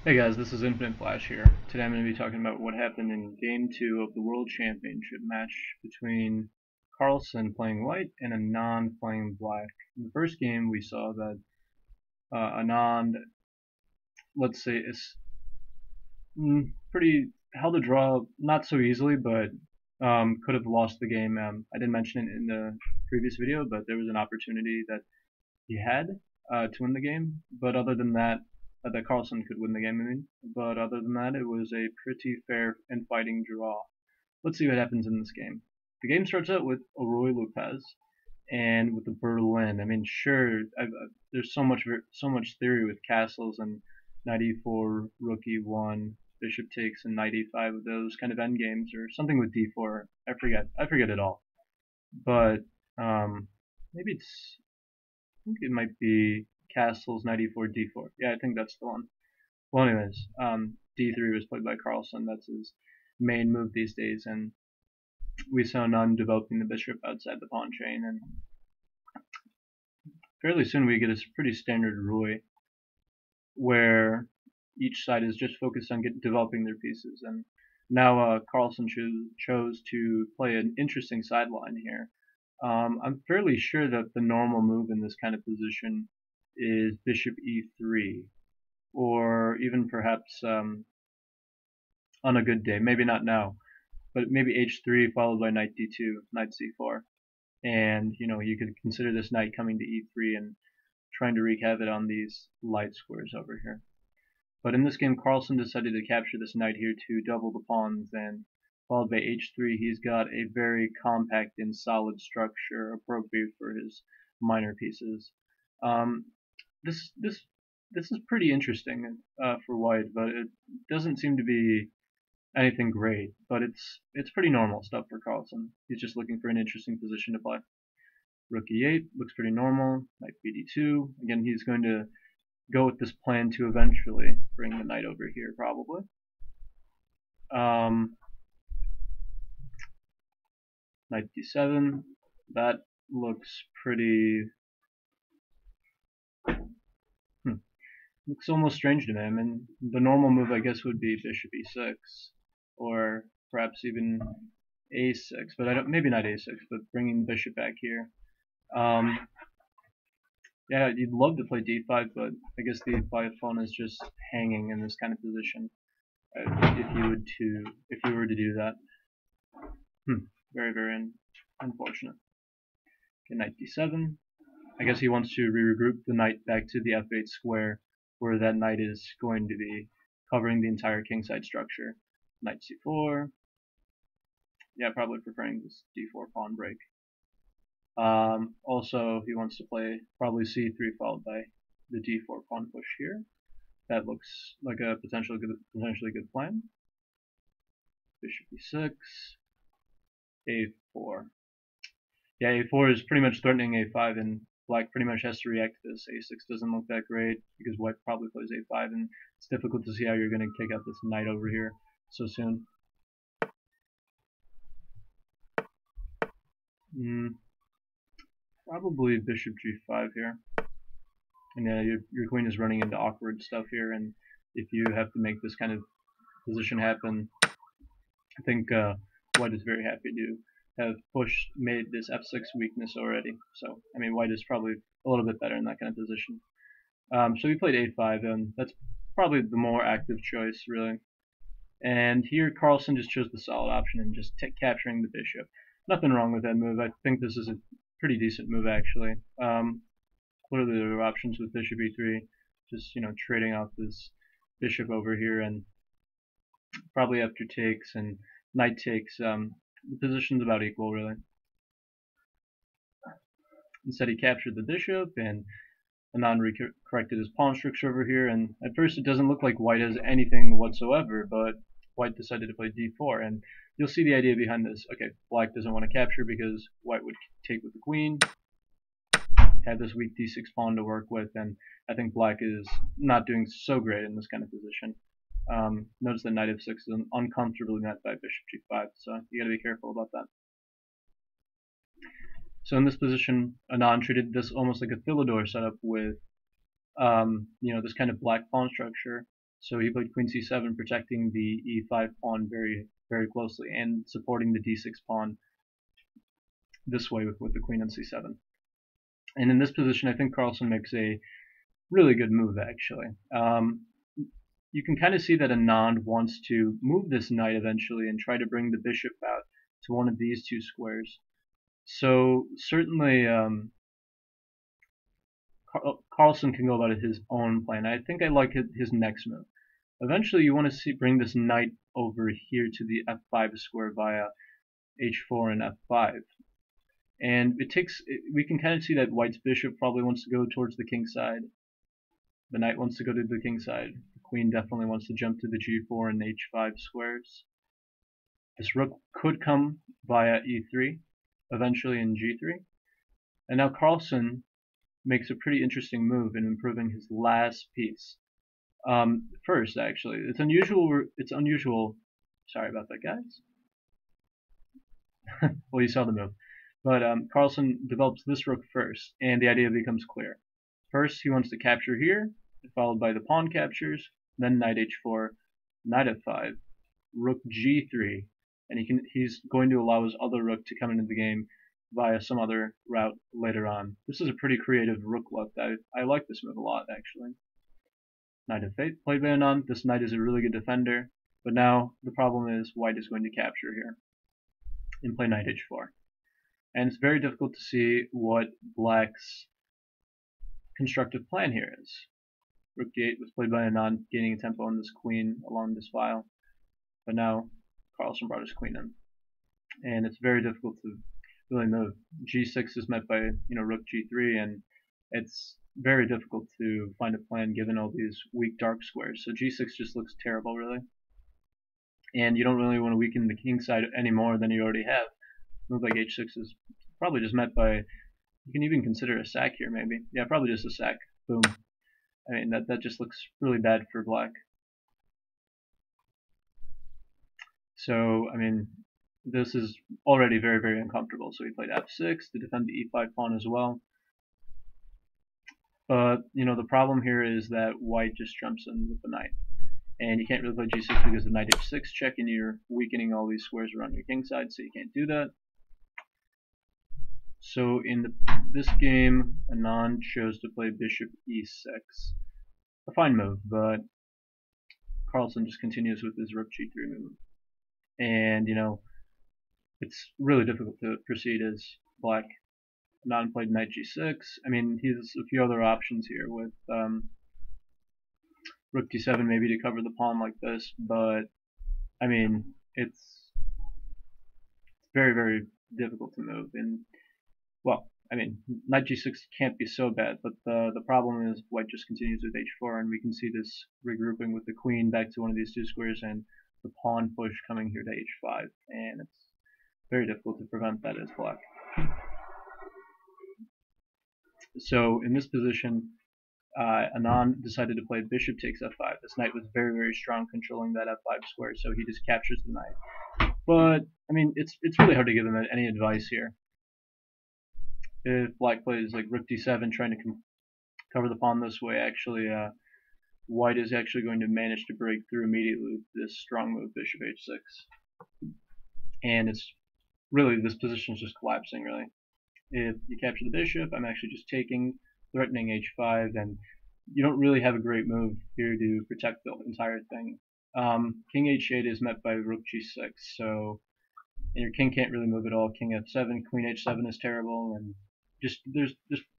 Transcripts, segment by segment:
Hey guys, this is Infinite Flash here. Today I'm going to be talking about what happened in Game 2 of the World Championship match between Carlsen playing white and Anand playing black. In the first game we saw that Anand, let's say, is pretty held a draw not so easily, but could have lost the game. I didn't mention it in the previous video, but there was an opportunity that he had to win the game, but other than that, that Carlsen could win the game, I mean. But other than that, it was a pretty fair and fighting draw. Let's see what happens in this game. The game starts out with a Roy Lopez and with the Berlin. I mean, sure, there's so much theory with castles and knight e4, rook e1, bishop takes, and knight e5 of those kind of end games, or something with d4. I forget it all. But maybe I think it might be castles knight e4 d4. Yeah, I think that's the one. Well, anyways, d3 was played by Carlsen. That's his main move these days, and we saw Anand developing the bishop outside the pawn chain, and fairly soon we get a pretty standard Roy where each side is just focused on developing their pieces. And now Carlsen chose to play an interesting sideline here. I'm fairly sure that the normal move in this kind of position is bishop e3, or even perhaps on a good day, maybe not now, but maybe h3 followed by knight d2, knight c4. And you could consider this knight coming to e3 and trying to wreak havoc on these light squares over here. But in this game, Carlsen decided to capture this knight here to double the pawns, and followed by h3, he's got a very compact and solid structure appropriate for his minor pieces. Um, this is pretty interesting for white, but it doesn't seem to be anything great. But it's pretty normal stuff for Carlsen. He's just looking for an interesting position to play. Rook e8 looks pretty normal. Knight bd2. Again, he's going to go with this plan to eventually bring the knight over here, probably. Knight d7. That looks pretty. Looks almost strange to me. I mean, the normal move, I guess, would be bishop e6, or perhaps even a6. But I don't. Maybe not a6, but bringing the bishop back here. Yeah, you'd love to play d5, but I guess the e5 pawn is just hanging in this kind of position. If you were to do that, very unfortunate. Okay, knight d7. I guess he wants to regroup the knight back to the f8 square, where that knight is going to be covering the entire kingside structure. Knight c4. Yeah, probably preferring this d4 pawn break. Also, he wants to play probably c3 followed by the d4 pawn push here. That looks like a potentially good plan. Bishop e6, a4. Yeah, a4 is pretty much threatening a5, and black pretty much has to react to this. a6 doesn't look that great because white probably plays a5, and it's difficult to see how you're going to take out this knight over here so soon. Probably bishop g5 here. And yeah, your queen is running into awkward stuff here, and if you have to make this kind of position happen, I think white is very happy to have made this f6 weakness already. So, I mean, white is probably a little bit better in that kind of position. So we played a5, and that's probably the more active choice, really. And here Carlsen just chose the solid option and just capturing the bishop. Nothing wrong with that move. I think this is a pretty decent move, actually. Clearly there are options with bishop e3, just trading off this bishop over here, and probably after takes and knight takes, the position's about equal, really. Instead he captured the bishop, and Anand corrected his pawn structure over here, and at first it doesn't look like white has anything whatsoever, but white decided to play d4, and you'll see the idea behind this. Okay, black doesn't want to capture because white would take with the queen, have this weak d6 pawn to work with, and I think black is not doing so great in this kind of position. Notice that knight f6 is uncomfortably met by bishop g5, so you gotta be careful about that. So in this position, Anand treated this almost like a Philidor setup with, this kind of black pawn structure, So he played queen c7, protecting the e5 pawn very closely and supporting the d6 pawn this way with the queen on c7. And in this position, I think Carlsen makes a really good move, actually. You can kind of see that Anand wants to move this knight eventually and try to bring the bishop out to one of these two squares. So certainly Carlsen can go about his own plan. I think I like his next move. Eventually, you want to bring this knight over here to the f5 square via h4 and f5. And we can kind of see that white's bishop probably wants to go towards the king side. The knight wants to go to the king side. The queen definitely wants to jump to the g4 and h5 squares. This rook could come via e3, eventually in g3. And now Carlsen makes a pretty interesting move in improving his last piece. First, actually, it's unusual. Sorry about that, guys. Well, you saw the move. But Carlsen develops this rook first, and the idea becomes clear. First, he wants to capture here, followed by the pawn captures, then knight h4, knight f5, rook g3, and he's going to allow his other rook to come into the game via some other route later on. This is a pretty creative rook left. I like this move a lot, actually. Knight f8 played by Anand. This knight is a really good defender, but now the problem is white is going to capture here and play knight h4. And it's very difficult to see what black's constructive plan here is. Rook d8 was played by Anand, gaining a tempo on this queen along this file, but now Carlsen brought his queen in, and it's very difficult to really move. g6 is met by rook g3, and it's very difficult to find a plan given all these weak dark squares. So g6 just looks terrible, really, and you don't really want to weaken the king side any more than you already have. Move like h6 is probably just met by, you can even consider a sack here, maybe. Yeah, probably just a sack. Boom. I mean, that just looks really bad for black. So, I mean, this is already very uncomfortable. So he played f6 to defend the e5 pawn as well. But, the problem here is that white just jumps in with the knight. And you can't really play g6 because of knight h6 check, and you're weakening all these squares around your king side, so you can't do that. So in this game, Anand chose to play bishop e6. A fine move, but Carlsen just continues with his rook g3 move. And, it's really difficult to proceed as black. Anand played knight g6. I mean, he has a few other options here with rook d7 maybe to cover the pawn like this, but, I mean, it's very difficult to move. And, well, I mean, knight g6 can't be so bad, but the problem is white just continues with h4, and we can see this regrouping with the queen back to one of these two squares and the pawn push coming here to h5, and it's very difficult to prevent that as black. So in this position, Anand decided to play bishop takes f5. This knight was very strong, controlling that f5 square, so he just captures the knight. But, I mean, it's really hard to give him any advice here. If black plays like rook d7, trying to cover the pawn this way, actually, white is actually going to manage to break through immediately with this strong move, bishop h6. And it's really, this position is just collapsing, really. If you capture the bishop, I'm actually just taking, threatening h5, and you don't really have a great move here to protect the entire thing. King h8 is met by rook g6, so and your king can't really move at all. King f7, queen h7 is terrible, and just there's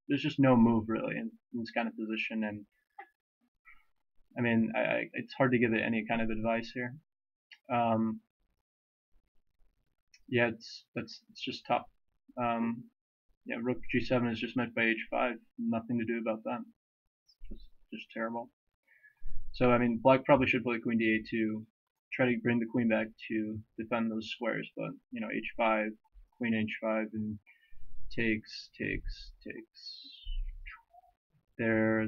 just no move really in this kind of position. And I mean, it's hard to give it any kind of advice here. Yeah, it's just tough. Yeah, rook g7 is just met by h5. Nothing to do about that. It's just terrible. So I mean, black probably should play queen d8 to try to bring the queen back to defend those squares, but h5, queen h5, and takes. There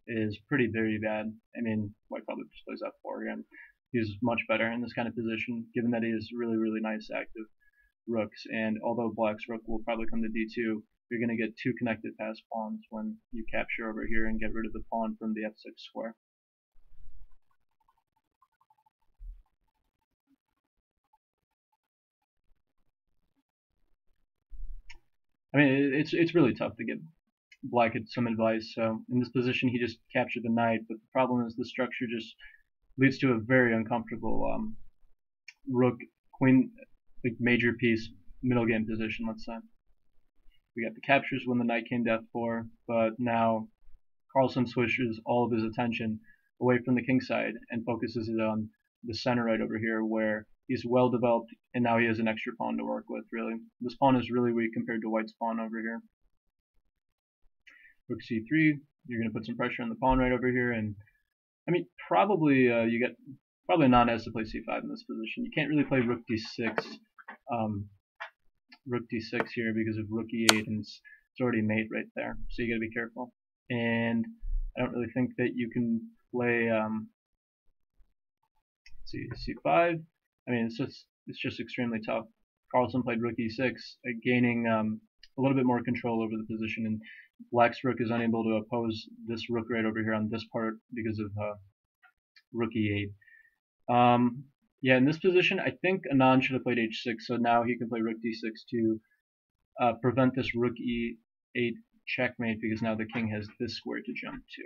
is pretty very bad. I mean, white probably just plays f4 again. He's much better in this kind of position, given that he has really nice active rooks, and although black's rook will probably come to d2, you're going to get two connected pass pawns when you capture over here and get rid of the pawn from the f6 square. I mean, it's really tough to give Black some advice. So in this position, he just captured the knight, but the problem is the structure just leads to a very uncomfortable rook queen, like major piece middle game position. Let's say we got the captures when the knight came to f4, but now Carlsen switches all of his attention away from the king side and focuses it on the center right over here, where he's well developed, and now he has an extra pawn to work with. Really, this pawn is really weak compared to White's pawn over here. Rook c3, you're going to put some pressure on the pawn right over here, and I mean probably you get probably Anand has to play c5 in this position. You can't really play rook d6, rook d6 here because of rook e8, and it's already mate right there, so you got to be careful. And I don't really think that you can play c5. I mean, it's just extremely tough. Carlsen played rook e6, gaining a little bit more control over the position, and Black's rook is unable to oppose this rook right over here on this part because of rook e8. Yeah, in this position, I think Anand should have played h6, so now he can play rook d6 to prevent this rook e8 checkmate, because now the king has this square to jump to.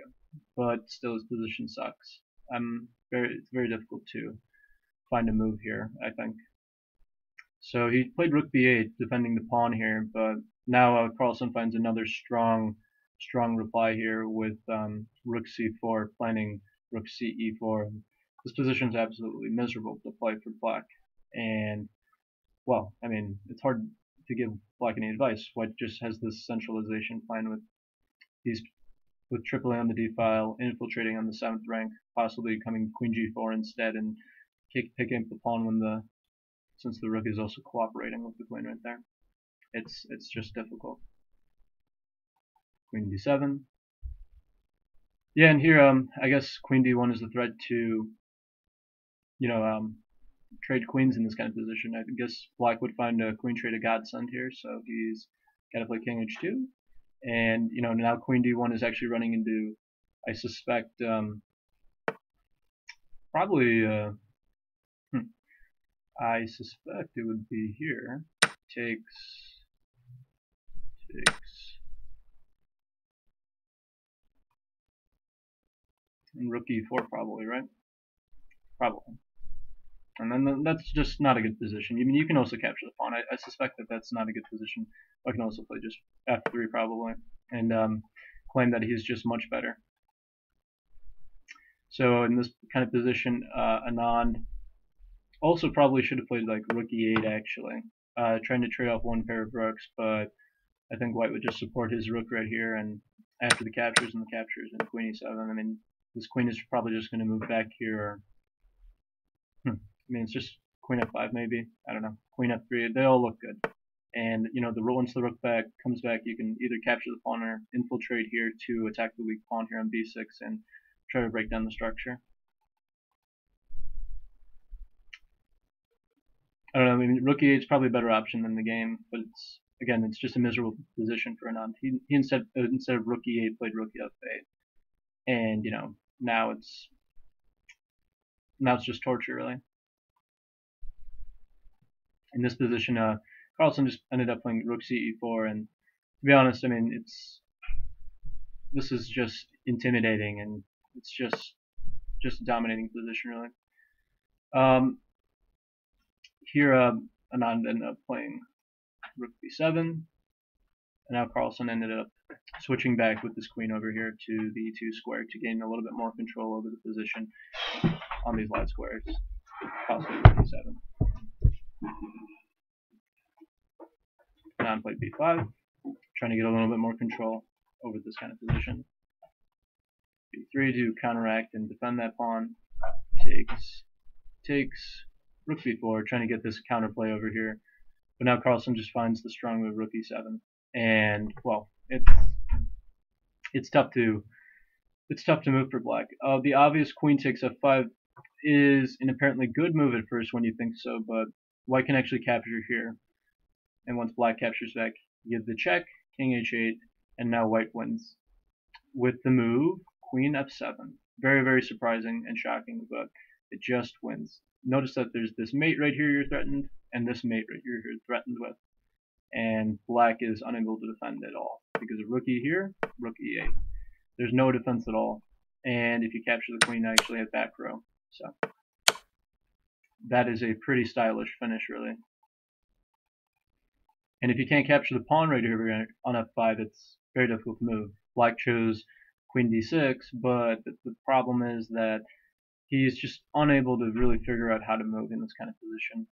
But still, his position sucks. It's very difficult to find a move here, I think. So he played rook b8, defending the pawn here, but now Carlsen finds another strong reply here with rook c4, planning rook ce4. This position is absolutely miserable to play for Black, and well, I mean, it's hard to give Black any advice. White just has this centralization plan with tripling on the d file, infiltrating on the 7th rank, possibly coming queen g4 instead, and picking up the pawn since the rook is also cooperating with the queen right there. It's just difficult. Queen d7. Yeah, and here I guess queen d1 is the threat to trade queens in this kind of position. I guess Black would find a queen trade a godsend here, so he's got to play king h2, and now queen d1 is actually running into, I suspect, probably I suspect it would be here. Takes, and rook e4 probably, right? Probably. And then that's just not a good position. I mean, you can also capture the pawn. I suspect that that's not a good position. I can also play just f3 probably, and claim that he's just much better. So in this kind of position, Anand also probably should have played like rook e8 actually, trying to trade off one pair of rooks, but I think White would just support his rook right here, and after the captures and queen e7, I mean, this queen is probably just going to move back here. I mean, it's just queen f5 maybe. I don't know. Queen f3. They all look good. And once the rook comes back, you can either capture the pawn or infiltrate here to attack the weak pawn here on b6 and try to break down the structure. I don't know. I mean, rook e8 is probably a better option than the game, but it's just a miserable position for Anand. He instead of rook e8 played rook f8, and now it's just torture really. In this position, Carlsen just ended up playing rook ce4, and to be honest, I mean, this is just intimidating, and it's just a dominating position really. Here, Anand ended up playing rook b7, and now Carlsen ended up switching back with this queen over here to the e2 square to gain a little bit more control over the position on these light squares, possibly rook b7. Anand played b5, trying to get a little bit more control over this kind of position. b3 to counteract and defend that pawn. Takes, rook b4, trying to get this counterplay over here. But now Carlsen just finds the strong move rook e7, and well, it's tough to move for Black. The obvious queen takes f5 is an apparently good move at first when you think so, but White can actually capture here. And once Black captures back, you give the check, king h8, and now white wins with the move queen f7. Very, very surprising and shocking, but it just wins. Notice that there's this mate right here you're threatened, and this mate right here you're threatened with, and black is unable to defend at all because of rook e here, rook e8. There's no defense at all, and if you capture the queen, I actually have back row. So that is a pretty stylish finish, really. And if you can't capture the pawn right here on f5, it's very difficult to move. Black chose queen d6, but the problem is that he's just unable to really figure out how to move in this kind of position.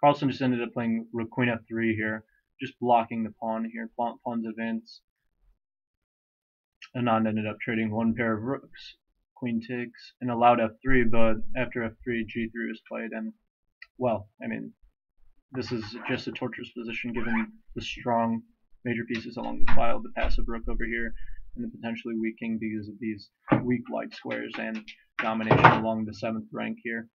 Carlsen just ended up playing rook queen f3 here, just blocking the pawn here. Pawn's advance. Anand ended up trading one pair of rooks. Queen takes and allowed f3, but after f3, g3 was played, and well, I mean, this is just a torturous position given the strong major pieces along the file, the passive rook over here, and the potentially weak king because of these weak light squares and domination along the 7th rank here.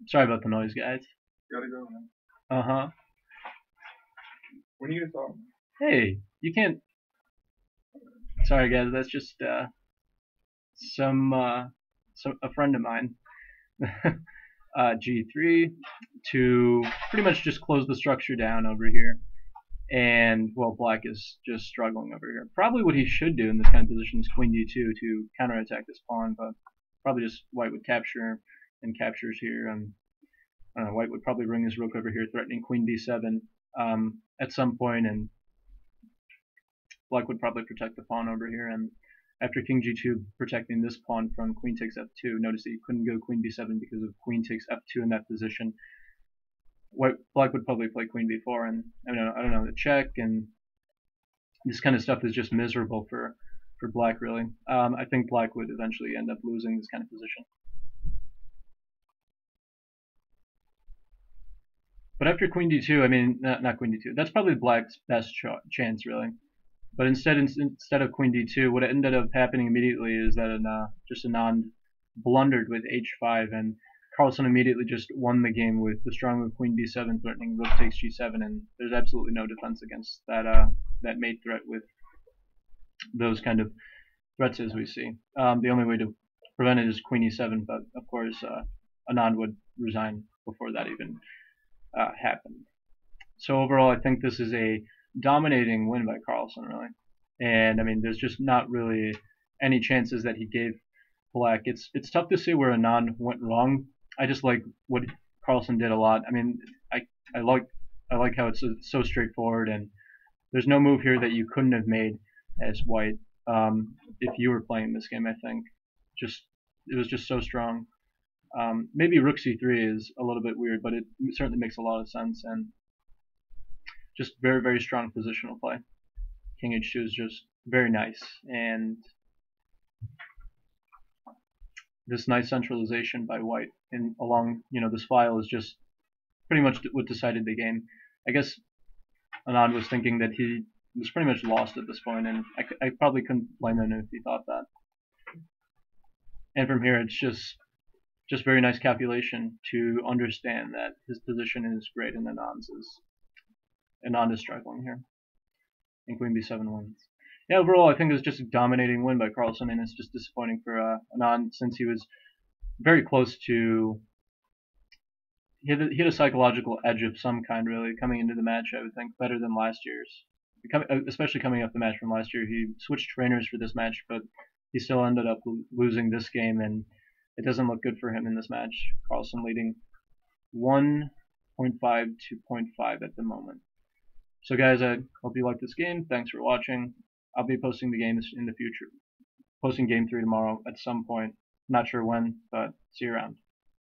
Sorry about the noise, guys. Gotta go, man. Uh-huh. When are you gonna talk? Hey, you can't... Sorry, guys, that's just a friend of mine. G3 to pretty much just close the structure down over here. And, well, black is just struggling over here. Probably what he should do in this kind of position is queen d2 to counterattack this pawn, but probably just white would capture and captures here. And I don't know, white would probably bring his rook over here, threatening queen d7 at some point, and black would probably protect the pawn over here. And after king g2 protecting this pawn from queen takes f2, notice that you couldn't go queen b7 because of queen takes f2 in that position. Black would probably play queen b4, and I don't know, the check, and this kind of stuff is just miserable for black, really. I think black would eventually end up losing this kind of position. But after queen d2, I mean, not queen d2, that's probably black's best chance, really. But instead of queen d2, what ended up happening immediately is that just Anand blundered with h5, and Carlsen immediately just won the game with the strong move queen b7 threatening rook takes g7, and there's absolutely no defense against that mate threat with those kind of threats as we see. The only way to prevent it is queen e7, but of course Anand would resign before that even happened. So overall, I think this is a dominating win by Carlsen, really. And I mean, there's just not really any chances that he gave black. It's tough to see where Anand went wrong. I just like what Carlsen did a lot. I mean, I like how it's so straightforward, and there's no move here that you couldn't have made as white if you were playing this game. I think it was just so strong. Maybe rook c3 is a little bit weird, but it certainly makes a lot of sense, and just very, very strong positional play. King h2 is just very nice, and this nice centralization by white along this file is just pretty much what decided the game. I guess Anand was thinking that he was pretty much lost at this point, and I probably couldn't blame him if he thought that. And from here, it's just very nice calculation to understand that his position is great and Anand is struggling here. And queen b7 wins. Yeah, overall, I think it was just a dominating win by Carlsen, and it's just disappointing for Anand since he was very close to. He had a psychological edge of some kind, really, coming into the match. I would think better than last year's, especially coming off the match from last year. He switched trainers for this match, but he still ended up losing this game, and it doesn't look good for him in this match. Carlsen leading 1.5 to 0.5 at the moment. So guys, I hope you liked this game. Thanks for watching. I'll be posting the games in the future. Posting game 3 tomorrow at some point. Not sure when, but see you around.